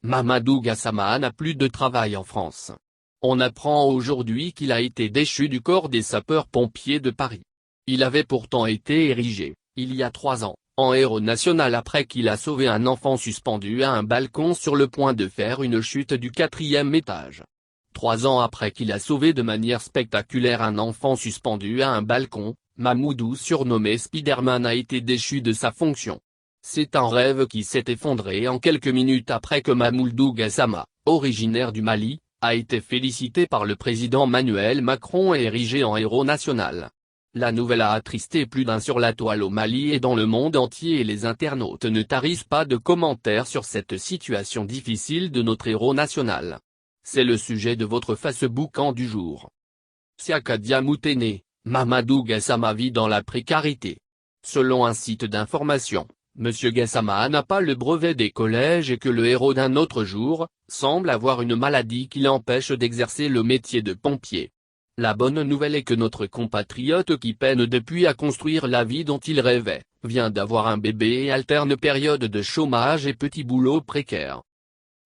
Mamadou Gassama n'a plus de travail en France. On apprend aujourd'hui qu'il a été déchu du corps des sapeurs-pompiers de Paris. Il avait pourtant été érigé, il y a 3 ans, en héros national après qu'il a sauvé un enfant suspendu à un balcon sur le point de faire une chute du 4e étage. 3 ans après qu'il a sauvé de manière spectaculaire un enfant suspendu à un balcon, Mamoudou surnommé Spiderman a été déchu de sa fonction. C'est un rêve qui s'est effondré en quelques minutes après que Mamoudou Gassama, originaire du Mali, a été félicité par le président Emmanuel Macron et érigé en héros national. La nouvelle a attristé plus d'un sur la toile au Mali et dans le monde entier et les internautes ne tarissent pas de commentaires sur cette situation difficile de notre héros national. C'est le sujet de votre Facebook du jour. Siaka Diamoutene, Mamadou Gassama vit dans la précarité. Selon un site d'information, M. Gassama n'a pas le brevet des collèges et que le héros d'un autre jour, semble avoir une maladie qui l'empêche d'exercer le métier de pompier. La bonne nouvelle est que notre compatriote qui peine depuis à construire la vie dont il rêvait, vient d'avoir un bébé et alterne période de chômage et petits boulots précaires.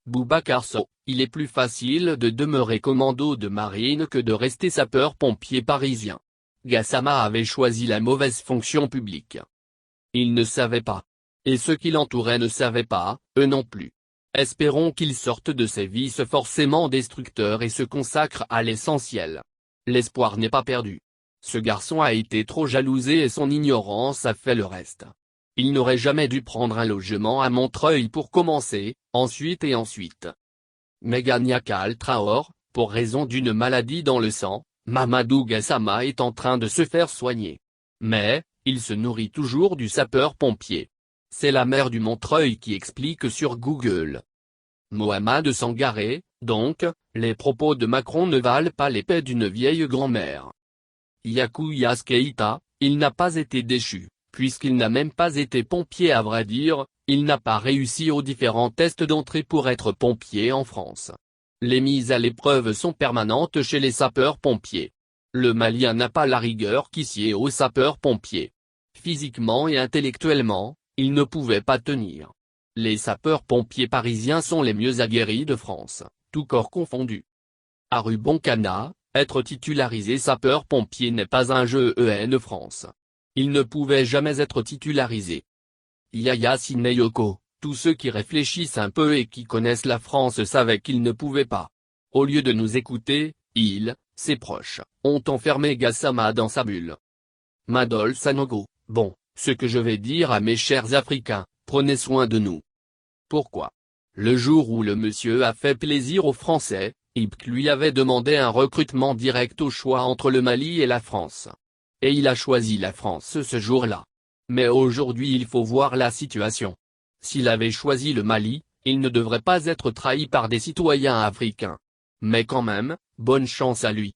Boubacar Sow, il est plus facile de demeurer commando de marine que de rester sapeur-pompier parisien. Gassama avait choisi la mauvaise fonction publique. Il ne savait pas. Et ceux qui l'entouraient ne savaient pas, eux non plus. Espérons qu'il sorte de ces vices forcément destructeurs et se consacre à l'essentiel. L'espoir n'est pas perdu. Ce garçon a été trop jalousé et son ignorance a fait le reste. Il n'aurait jamais dû prendre un logement à Montreuil pour commencer, ensuite. Meghan Traoré, pour raison d'une maladie dans le sang, Mamadou Gassama est en train de se faire soigner. Mais, il se nourrit toujours du sapeur-pompier. C'est la maire du Montreuil qui explique sur Google. Mohamed Sangaré, donc, les propos de Macron ne valent pas l'épée d'une vieille grand-mère. Yakou Keïta, il n'a pas été déchu, puisqu'il n'a même pas été pompier à vrai dire, il n'a pas réussi aux différents tests d'entrée pour être pompier en France. Les mises à l'épreuve sont permanentes chez les sapeurs-pompiers. Le Malien n'a pas la rigueur qui sied aux sapeurs-pompiers. Physiquement et intellectuellement, il ne pouvait pas tenir. Les sapeurs-pompiers parisiens sont les mieux aguerris de France, tout corps confondu. À Ruboncana, être titularisé sapeur-pompier n'est pas un jeu EN France. Il ne pouvait jamais être titularisé. Yaya Sineyoko, tous ceux qui réfléchissent un peu et qui connaissent la France savaient qu'il ne pouvait pas. Au lieu de nous écouter, ses proches, ont enfermé Gassama dans sa bulle. Madol Sanogo, bon, ce que je vais dire à mes chers Africains, prenez soin de nous. Pourquoi? Le jour où le monsieur a fait plaisir aux Français, Ibk lui avait demandé un recrutement direct au choix entre le Mali et la France. Et il a choisi la France ce jour-là. Mais aujourd'hui il faut voir la situation. S'il avait choisi le Mali, il ne devrait pas être trahi par des citoyens africains. Mais quand même, bonne chance à lui.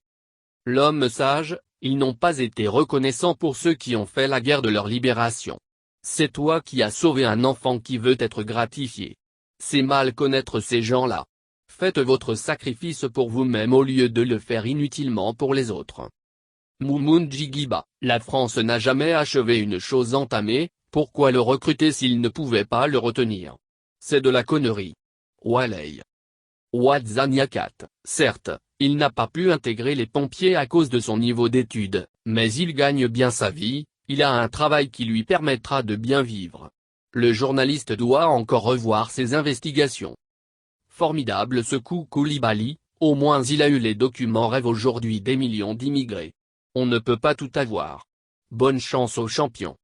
L'homme sage, ils n'ont pas été reconnaissants pour ceux qui ont fait la guerre de leur libération. C'est toi qui as sauvé un enfant qui veut être gratifié. C'est mal connaître ces gens-là. Faites votre sacrifice pour vous-même au lieu de le faire inutilement pour les autres. Moumoun Djigiba, la France n'a jamais achevé une chose entamée, pourquoi le recruter s'il ne pouvait pas le retenir? C'est de la connerie. Waley. Ouadzaniakat, certes, il n'a pas pu intégrer les pompiers à cause de son niveau d'études, mais il gagne bien sa vie, il a un travail qui lui permettra de bien vivre. Le journaliste doit encore revoir ses investigations. Formidable ce coup Koulibaly, au moins il a eu les documents rêve aujourd'hui des millions d'immigrés. On ne peut pas tout avoir. Bonne chance aux champions.